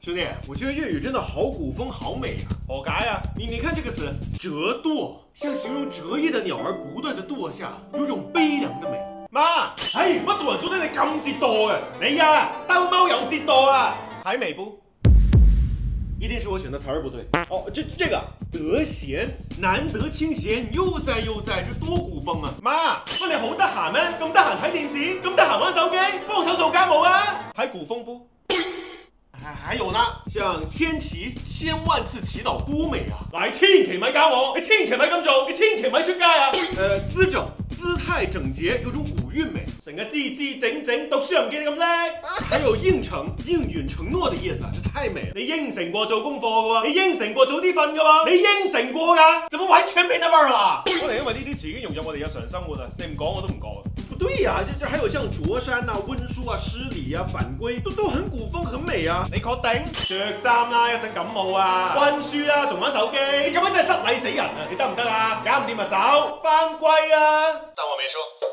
兄弟，我觉得粤语真的好古风，好美啊！何解啊？你看这个词“折墮”，像形容折翼的鸟儿不断的墮下，有種悲涼的美。媽，乜做人做得你咁折墮嘅？你啊，兜貓有折墮啊！喺微博。 一定是我选的词儿不對哦，這個得閒，難得清閒，悠哉悠哉，這多古風啊！媽，乜你好得閒咩？咁得閒睇電視，咁得閒玩手機，幫手做家務啊！喺古風不？還有呢，像千祈千萬次祈禱多美啊！嗱，你千祈咪教我，你千祈咪咁做，你千祈咪出街啊！姿整，姿態整潔，有種古韻美。成日支支整整，讀書又唔見你咁叻。還有應承、應允、承諾的意思，這太美了。你應承過做功課嘅喎，你應承過早啲瞓嘅喎，你應承過㗎，怎麼完全沒那味兒啦？可能因為呢啲詞已經融入我哋日常生活啦，你唔講我都唔覺。不對呀，這還有像著衫啊、溫書啊、失禮啊、返歸，都很古風，很美啊！你確定？着衫啦，一陣感冒啊，溫書啦，仲玩手機，你咁樣真係失禮死人啊！你得唔得啊？搞唔掂咪走，返歸啊！但我沒說。